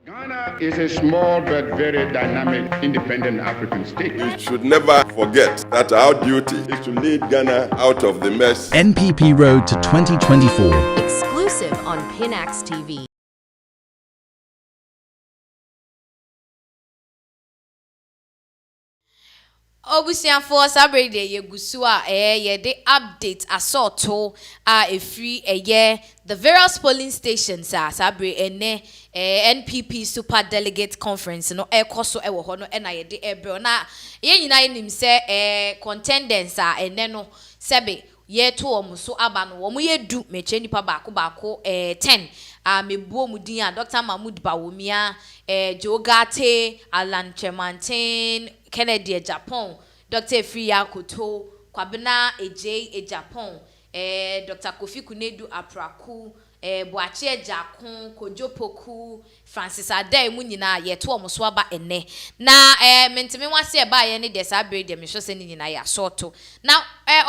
Ghana is a small but very dynamic independent African state. We should never forget that our duty is to lead Ghana out of the mess. NPP Road to 2024. Exclusive on Pinax TV. Obusianfo sabre de yegusu a ye de update assaulto a free the various polling stations sabre ene NPP super delegate conference no ekoso ewo ho no na ye de ebro na ye nyina nim se contenders ene no sebe ye to omuso aba no wo mo ye du meche nipa baako 10 mebuo mudin a Dr. Mahmoud Bawumia Jogate Alan Chemantin Kennedy Agyapong Dr. Efria Koto Kwabena Agyapong Dr. Kofi Kunedu Apraku Boachi Ejakun Kojopoku Francis Adey mu nyina ye to omuso aba ene na mentime wase eba ye ne desa brede me hwese se nyina ya sorto now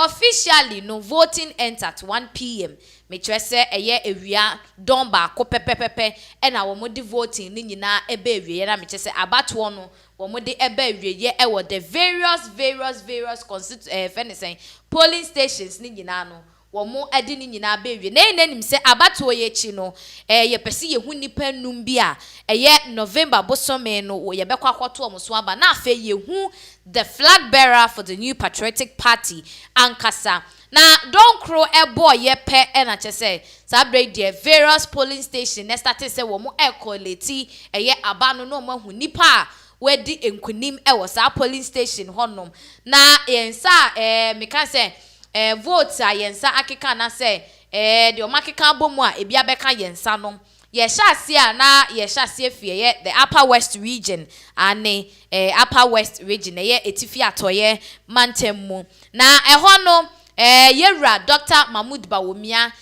officially no voting ends at 1 p.m. me twese ewia don ba ko pepepepe na wo mo di voting ni nyina eba ewie na me twese abato no wo mo di eba ewie wo the various fenisen polling stations ni nyina no womo adi ni nyina ba ewie na nanim se abato ye chi no ye pese ye hu nipa num bi a November bosome no ye bekwa kwato omuso aba na afa ye hu the flag bearer for the new patriotic party ankasa na don crow ebo ye pe na chese sabre the various polling station na start say womo ekoleti aba no no mahu nipa wedi enkunim wo sa polling station honom na yensa me kan say vote a yensa akeka na say de o makeka bomu a ebia beka yensa no ye hyasia na ye hyasia fie the upper west region ane upper west region ye etifi atoye mantemu na eho no yewra Dr. Mahmoud Bawumia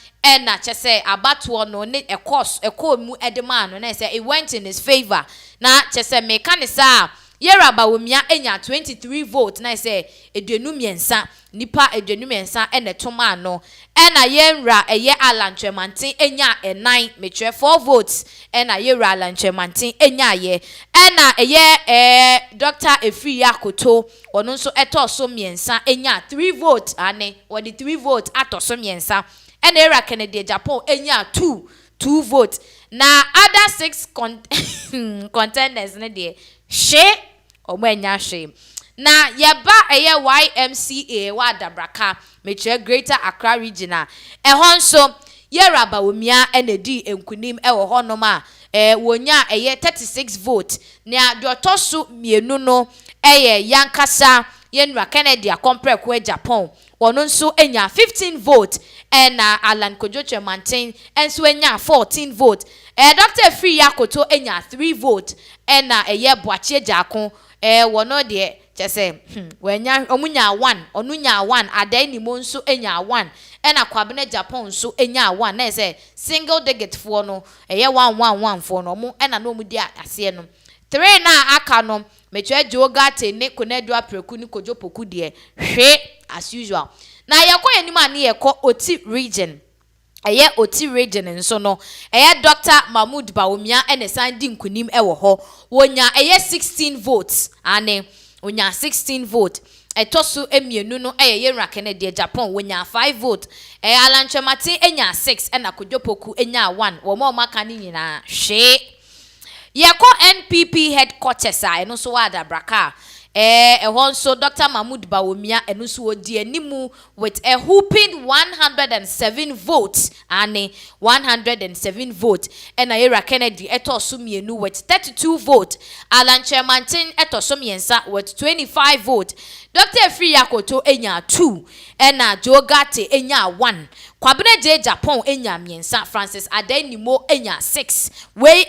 na chese abato no ne ekomu edema no na say it went in his favor na chese me kanisa yewra Bawumia enya 23 votes na say eduenu miensa nipa eduenu miensa ene toma no na yenra Alan Chemantin enya 9 metwe 4 votes na yewra Alan Chemantin enya na Dr. Efria Koto ono nso etoso miensa enya 3 votes ane wodi 3 votes atoso miensa na era Kennedy Agyapong enya 2 votes na other 6 contenders ne de she omenya she na yeba YMCA wa dabraka metre Greater Accra regional ehon so yera Bawumia enedi enkunim ewo honom a wonya 36 vote na dotoso mienu no yankasa yenra Kennedy Agyapong Agyapong wono nso enya 15 vote na Alan Kojoche Mantin enso enya 14 vote Dr. Efria Koto enya 3 vote na Boachi Ejakun wono de chese wenya omunya 1 onunya 1 adai ni mo nso enya 1 na Kwabena Agyapong nso enya 1 na say single digit fo no 111 fo no mo na no mu di ase no 3 na aka no metwe Jogate ne Kunedu Apraku ni Kojopoku de hwe as usual na yekoye ni ma ne yeko Oti region Oti region nso no Dr. Mahmoud Bawumia ene sandi nkunim ewo ho wonya 16 votes ane wonya 16 vote etoso emienu no yenra Kennedy Agyapong wonya 5 vote Alan Chemantin enya 6 na Kojopoku enya 1 wo ma maka ni nyina hwe yeko NPP headquarters eno so wada braka so Dr. Mahmoud Bawumia eno so odi animu with a whooping 107 votes ane 107 vote na era Kennedy etoso mienu with 32 vote Alan Chemantin etoso miensa with 25 vote Dr. Efria Koto enya 2 na Jogate enya 1 Kwabena Agyapong enya miensa Francis Adey nimo enya 6 we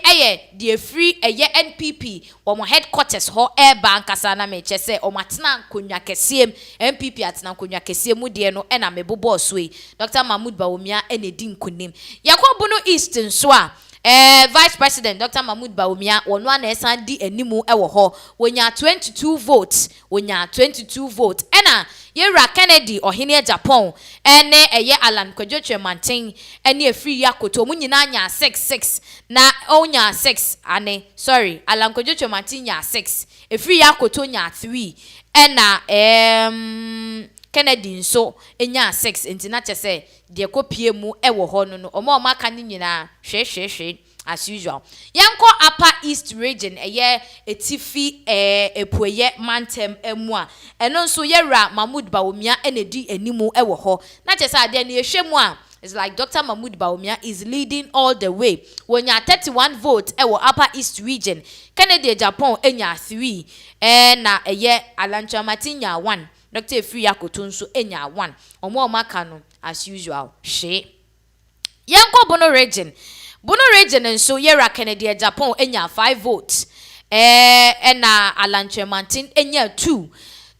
the free NPP wo headquarters ho bank asana meche se o matena konwa kesiem NPP atena konwa kesiem mu de no na mebobo so Dr. Mahmoud Bawumia ene di nkunim yakobu no east nso a Vice President Dr. Mahmood Bawumia wonu ana esan di enimu ewo ho wonya 22 votes ena yera Kennedy Ohene Agyapong ene eye Alan Kwadwo Mantin ene efiri yakoto mu nyina nya 6 na onya 6 ane sorry Alan Kwadwo Mantin nya 6 efiri yakoto nya 3 ena Kennedy nso enya 6 nti na chese de kopie mu ewo ho no omo aka ni nyina hwe as usual. Yanko Upper East region eye etifi epueye mantem emua eno nso yera Mahmood Bawumia enedi enimu ewo ho na chese ade na ehwemu a it's like Dr. Mahmood Bawumia is leading all the way. Wonya 31 votes ewo Upper East region. Kennedy Agyapong enya 3 na eye Alan Chamatinya 1. Dr. Efri Yakoto nso enya 1. Omo maka no as usual. Yanko Bono region nso yera Kennedy Agyapong enya 5 votes. Na Alan Chamantin enya 2.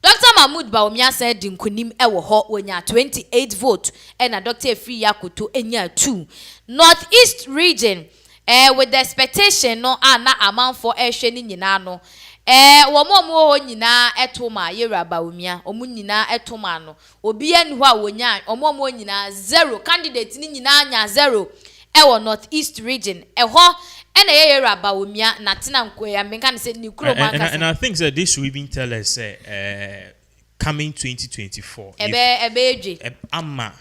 Dr. Mahmood Bawumia said dinkunim ewo ho wonya 28 votes na Dr. Efri Yakoto enya 2. Northeast region with the expectation no na amount for ehwe ni nyina no womo ho nyina etoma yera Bawumia omu nyina etoma no obi ani ho a wonya omo nyina 0 candidate ni nyina anya 0 ewo Northeast region eho ena yera Bawumia na tena nkoya menka say ni kuro manka and I think that this will even tell us coming 2024 ebe ama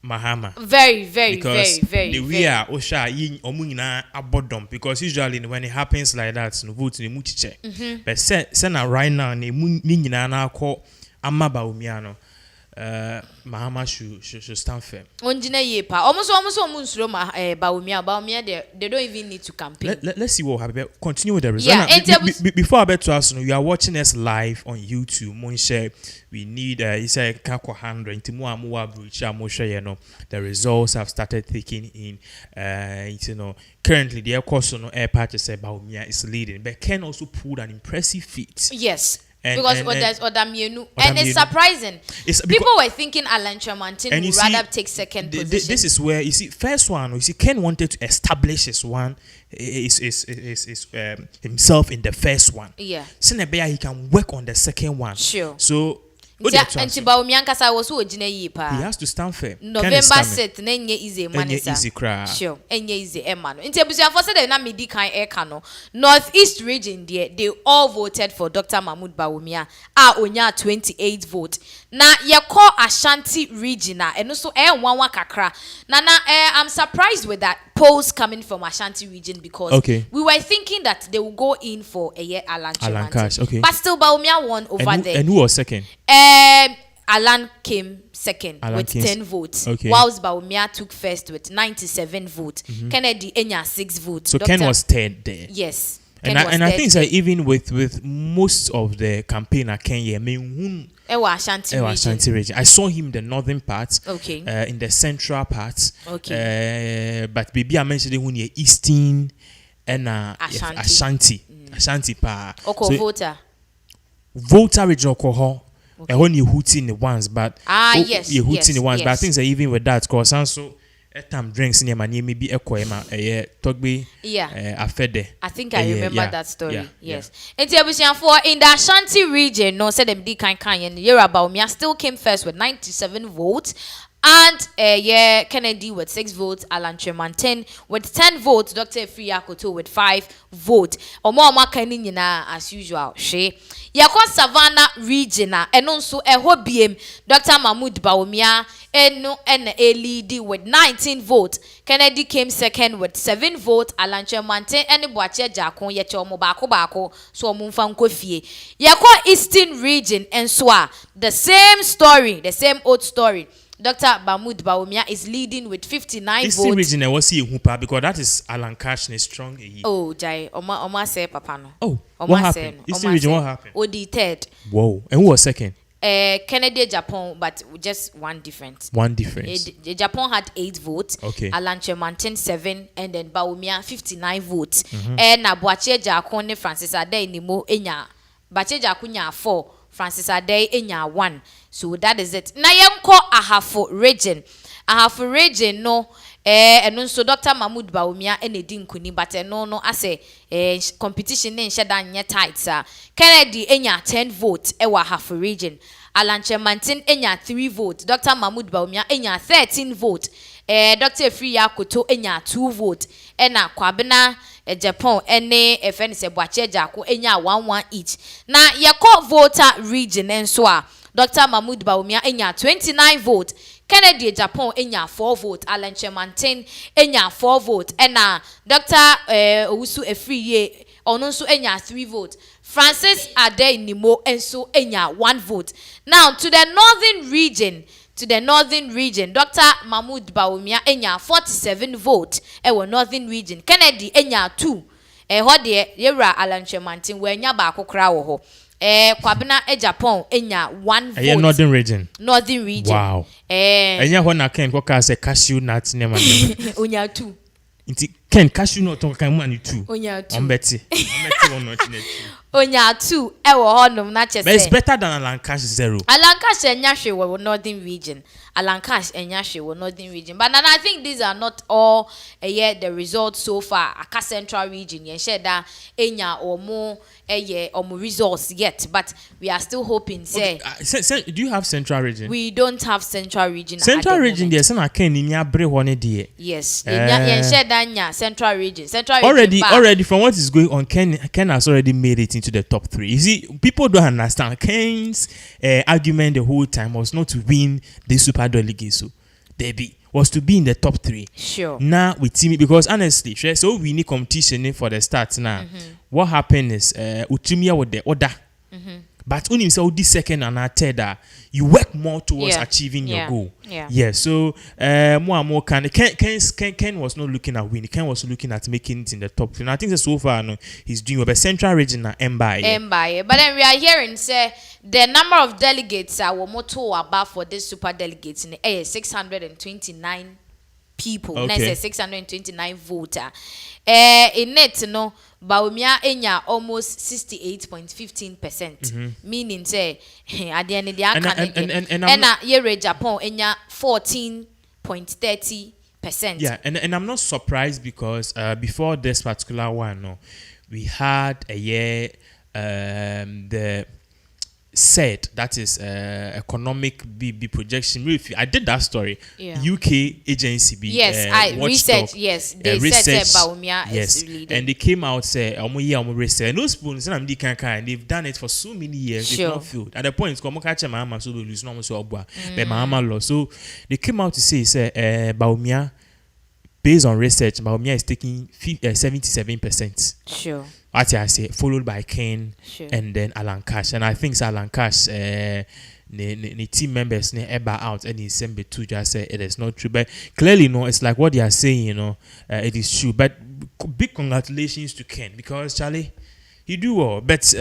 Mahama. Very the way Osha omunyina abodom because usually when it happens like that no vote ni muchiche. But say na right now ni nyina na akọ ama Bawumia no Mahama should stand firm. Onjina yepa. Almost munsuro Bawumia they don't even need to campaign. Let's see what happens. Continue with the result. Yeah, before I bet to us, you are watching us live on YouTube. Monshe, we need he said kako 100 the results have started taking in currently the course no air patch say Bawumia is leading, but Ken also pulled an impressive feat. Yes. Because Odamienu and it's surprising. People were thinking Alan Chamantin would rather take second position. This is where you see first one. You see Ken wanted to establish his himself in the first one. Yeah. So he can work on the second one. Sure. So he has to stand firm. November set nenye easy easy cry. Sure. Enye easy emano. Inti for said na medi kan ekano. Northeast region there they all voted for Dr. Mahmood Bawumia. Onya 28 votes. Na yeko Ashanti region and so nwanwa kakra. I'm surprised with that polls coming from Ashanti region because we were thinking that they will go in for a year Alan Cash, okay. But still Bawumia won over there. And who was second? Alan came second with 10 votes. Okay. Whilst Bawumia took first with 97 votes. Kennedy enya 6 votes. So Ken was third there. Yes. And I think that even with most of the campaign at Kenya, Ashanti region. I saw him in the northern part, in the central part, but maybe I mentioned when you're eastern and Ashanti pa. So, voter region alcohol. When you hooting in the ones, but yes, you hooting in the ones, but I think that even with that, because also time drinks in your money maybe a koema togbe afede. I think I remember that story. Yes. And for in the Ashanti region, no said them di kind and Yera Bawumia still came first with 97 votes. And Kennedy with 6 votes, Alan Chamantin with 10 votes, Dr. Efri Yakoto with 5 votes. Omo Kenina as usual. Yako Savannah region and also BM Dr. Mahmood Bawumia and lead with 19 votes. Kennedy came second with 7 votes. Alan Chamantin and Boache Jakon yecho bako so mumfanko fie. Yako Eastern region and Swa the same story, the same old story. Dr. Mahmood Bawumia is leading with 59 votes. This region I was see Hupa because that is Alan Cash is strong. Oh, Jai, Oma say Papa no. Oh, what happened? This region what happened? Odi third. Whoa, and who was second? Kennedy Agyapong, but just one difference. Agyapong had 8 votes. Okay. Alan Chamantin 7, and then Bawumia 59 votes. And Boache Jakon ne Francis Adey Nimo enya. Boache Jakunya 4. Francis Adey enya 1. So that is it. Na yenko Ahafo region no And also Dr. Mahmoud Bawumia edi nkuni but no ase competition ne nhye dan nye tight sa. Kennedy enya 10 votes ewa half region. Alanche Mantin enya 3 votes. Dr. Mahmoud Bawumia enya 13 votes. Dr. Free Yakoto enya 2 votes. Ena Kwabena Japan ene efenise Boache Jako enya 1 each. Na yako voter region enso a Dr. Mahmoud Bawumia enya 29 votes. Kennedy Japan enya 4 votes. Alan Chemantin enya 4 votes. Ena Dr. Owusu Efriye ononso enya 3 votes. Francis Ade Nimo enso enya 1 vote. Now to the northern region, Dr. Mahmoud Bawumia enya 47 votes. Ewo northern region. Kennedy enya 2. Hode yewra Alan Chemantin we enya ba akokra wo ho. Kwabena Japan enya 1 vote. Northern region. Wow. Enya ho na Ken kwa say cashew nut ne man. Onya 2. Inti Ken cashew nut on kan man 2. Onya 2. Ombeti one not in it. Onya 2 ewo honum na chese. But it's better than Alan Cash 0. Alan Cash enya hwe wo northern region. Alan Cash enya hwe wo northern region. But I think these are not all the results so far. Aka central region yen share da enya omo omo results yet, but we are still hoping say. Okay, do you have central region? We don't have central region. Central region there say na Ken ni abre ho ne de. Yes, yen share da nya central region. Already from what is going on, Ken has already made it into the top 3. You see, people don't understand. Ken's argument the whole time was not to win the super delegate, so Debbie was to be in the top 3. Sure. Now with Timmy, because honestly, so we need competition for the start now. What happened is Utimia with the order. But when you say this second and third, you work more towards achieving your goal. Yeah. So more and more Ken was not looking at winning. Ken was looking at making it in the top 3. And I think that so far no, he's doing well. But central region na Mbaye. But then we are hearing say the number of delegates are moto about for this super delegates in 629 people. Okay. Next 629 voter. In it no Bawumia enya almost 68.15%. Meaning say at the end of the year and yere Japan enya 14.30%. Yeah, and I'm not surprised because before this particular one, no, we had a year the said that is economic BB projection. I did that story. UK agency B. Yes, I research. Yes, they said Bawumia is leading. And they came out say research. And those spoons and they've done it for so many years. Sure. It's not filled. At the point, come catch my mama so we lose no so but my mama lost. So they came out to say Bawumia, based on research, Bawumia is taking 77%. Sure. What I say, followed by Ken and then Alan Cash. And I think Alan Cash, the team members eba out and he sent me to just say it is not true. But clearly, no, it's like what they are saying, you know, it is true. But big congratulations to Ken because Charlie, he do well. But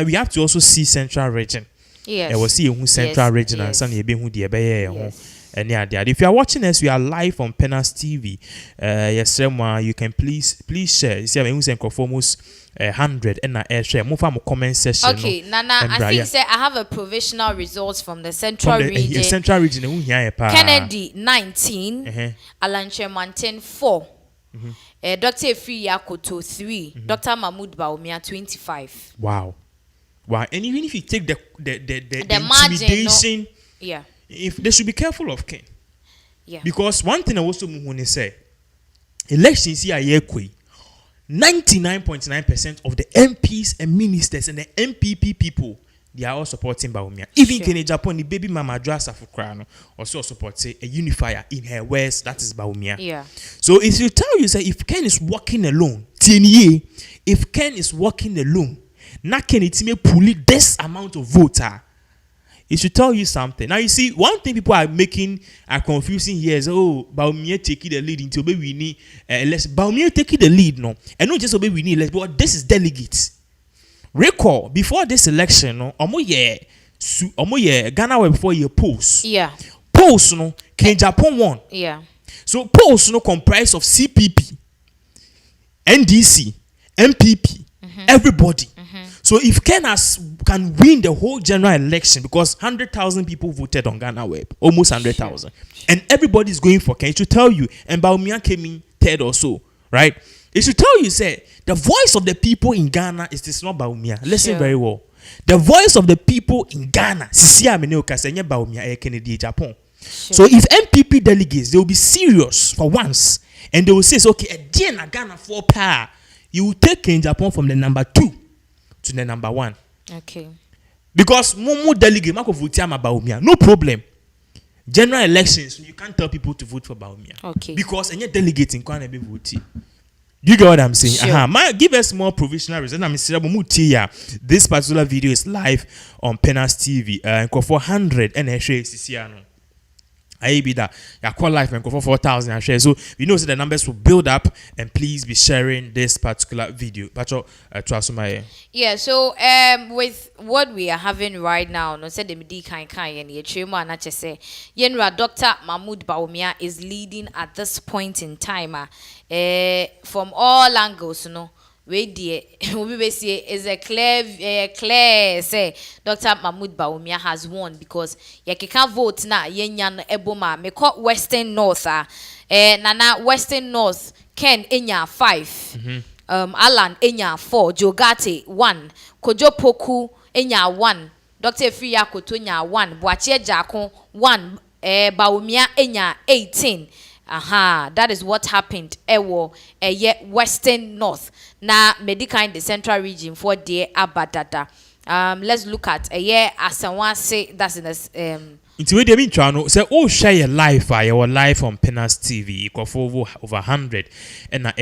we have to also see Central Region. Yes. We'll see who Central Region and some who the and if you are watching us, we are live on Penas TV. Yes, you can please share. You see, I'm using almost 100 and I share more from a comment section. Okay, Nana, I think I have a provisional results from the Central Region. Central Region, Kennedy 19, Alan Chemantin 4, Dr. Free Yakoto 3, Dr. Mahmoud Bawumia 25. Wow. And even if you take the intimidation, margin, if they should be careful of Ken. Because one thing I also want to say, elections here are 99.9% of the MPs and ministers and the MPP people, they are all supporting Bawumia. Even Ken Agyapong, the baby mama Drasa for Krano, also supports a unifier in her words, that is Bawumia. So if you tell you, say, if Ken is walking alone, if Ken is walking alone, not Ken it may pull this amount of voter. It should tell you something. Now you see, one thing people are confusing here is Bawumia taking the lead until we need less. Bawumia taking the lead, no, and not just we need less, but this is delegates. Recall before this election, no, Ghana were before your polls. Polls, no, Ken Agyapong won. So polls, no, comprised of CPP, NDC, MPP, everybody. So if Ken can win the whole general election, because 100,000 people voted on Ghana Web, almost 100,000, and everybody is going for Ken, it should tell you, and Bawumia came in third or so, right? It should tell you, say, the voice of the people in Ghana is not Bawumia. Listen very well. The voice of the people in Ghana, Kennedy Agyapong. So if MPP delegates, they will be serious for once, and they will say, okay, again, Ghana for power, you will take Ken Agyapong from the number 2 to the number 1. Okay. Because Momo delegate, no problem. General elections, you can't tell people to vote for Bawumia. Okay. Because any delegating can't be voting. Do you get what I'm saying? Sure. Give us more provisional results. This particular video is live on Penas TV. And for 100 and I be that you call life and go for 4,000 and share. So we know that the numbers will build up, and please be sharing this particular video. Yeah, so with what we are having right now, no said the midi kind and ye chema na say Yenra Dr. Mahmoud Bawumia is leading at this point in time from all angles, we see is a clear say Dr. Mahmoud Bawumia has won, because ye can vote na yenyan eboma me call Western North nana Western North Ken Enya 5 Alan Enya 4 Jogate 1 Kojo Poku Enya 1 Dr. Friya Kotonya 1 Boachie Jako 1 Bawumia Enya 18. That is what happened. Western North. Na medical in the central region for the Abadada. Let's look at Asawan say that's in this Into where they mean to say, oh, share your life, your life on Penas TV. Equal for over 100 and now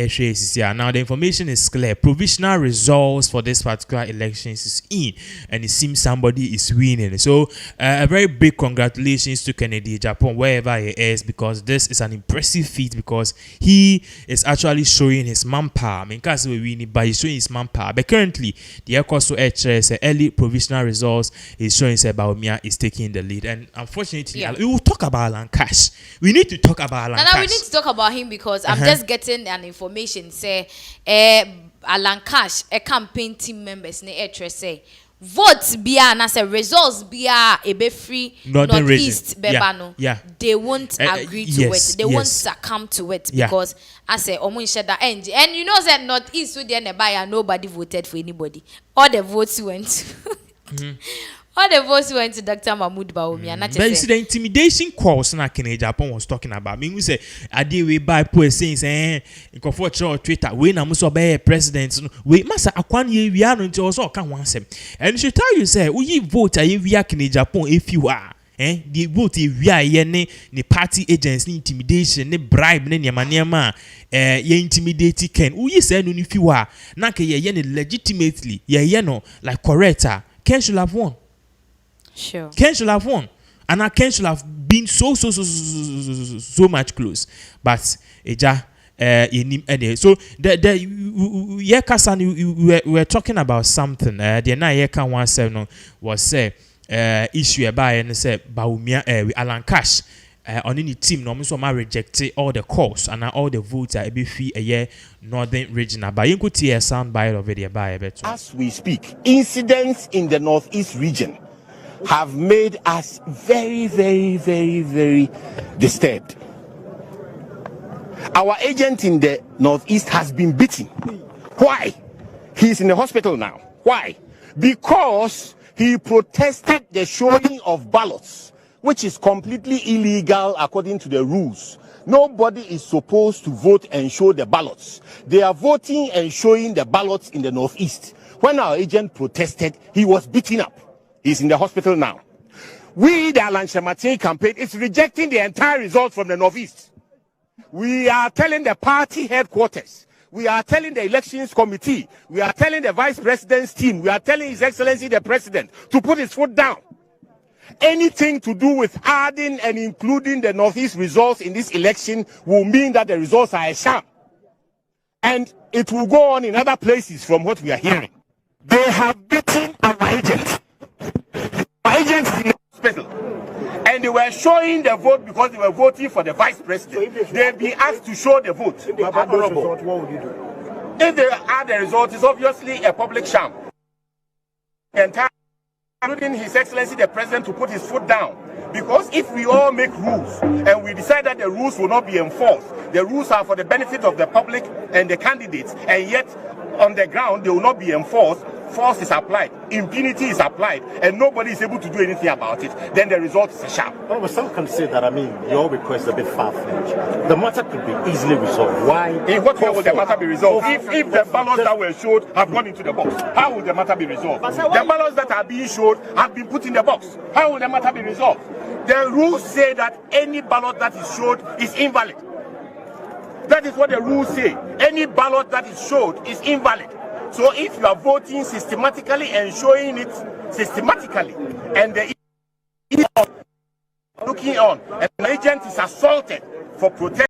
the information is clear. Provisional results for this particular election is in, and it seems somebody is winning. So a very big congratulations to Ken Agyapong wherever he is, because this is an impressive feat, because he is actually showing his manpower. I mean, because we win it, but he's showing his manpower. But currently, the ECOSO early provisional results is showing that Bawumia is taking the lead, and unfortunately, we will talk about Alan Cash. We need to talk about Alan Cash. We need to talk about him, because I'm just getting an information. Say, Alan Cash, a campaign team members, say, votes bia na say results bia ebe free Northeast bebano. They won't agree to it. They won't succumb to it, because I say omo share that end. And you know that Northeast so there nearby nobody voted for anybody. All the votes went. All the votes went to Dr. Mahmoud Bawumia. But you see the intimidation calls na Ken Agyapong was talking about. I mean, we say I did we buy poor saying in comfort or Twitter we na muso be president. We masa akwan ye we are no nti also kan wan sem. And she tell you say we vote aye we Ken Agyapong if you are the vote we are ye ne party agents ne intimidation ne bribe ne nyama ye intimidate Ken. We say no if you are na ke ye ne legitimately ye no like corrector. Ken should have won. Sure. Ken should have won, and Ken should have been so much close, but so we were talking about something. The na one seven was say issue about and say Bawumia Alan Cash on any team no so ma rejected all the calls and all the votes at free a year northern region. But you could see a sound bite of it by better. As we speak, incidents in the Northeast region have made us very, very, very, very disturbed. Our agent in the Northeast has been beaten. Why? He's in the hospital now. Why? Because he protested the showing of ballots, which is completely illegal according to the rules. Nobody is supposed to vote and show the ballots. They are voting and showing the ballots in the Northeast. When our agent protested, he was beaten up. He's in the hospital now. We, the Alan Shamatin campaign, is rejecting the entire result from the Northeast. We are telling the party headquarters, we are telling the elections committee, we are telling the vice president's team, we are telling His Excellency the President to put his foot down. Anything to do with adding and including the Northeast results in this election will mean that the results are a sham. And it will go on in other places from what we are hearing. They have beaten our agents. Our agents in the hospital. And they were showing the vote because they were voting for the vice president. They've been asked to show the vote. If they add the result, it's obviously a public sham. entire, including His Excellency the President, to put his foot down. Because if we all make rules and we decide that the rules will not be enforced, the rules are for the benefit of the public and the candidates, and yet on the ground they will not be enforced, force is applied, impunity is applied, and nobody is able to do anything about it, then the result is sharp. Well, some can say that, your request is a bit far-fetched. The matter could be easily resolved. Why? In what way will the matter be resolved? If the ballots that were showed have gone into the box, how will the matter be resolved? The ballots that are being showed have been put in the box. How will the matter be resolved? The rules say that any ballot that is showed is invalid. That is what the rules say. Any ballot that is showed is invalid. So if you are voting systematically and showing it systematically, and the looking on, and the agent is assaulted for protest.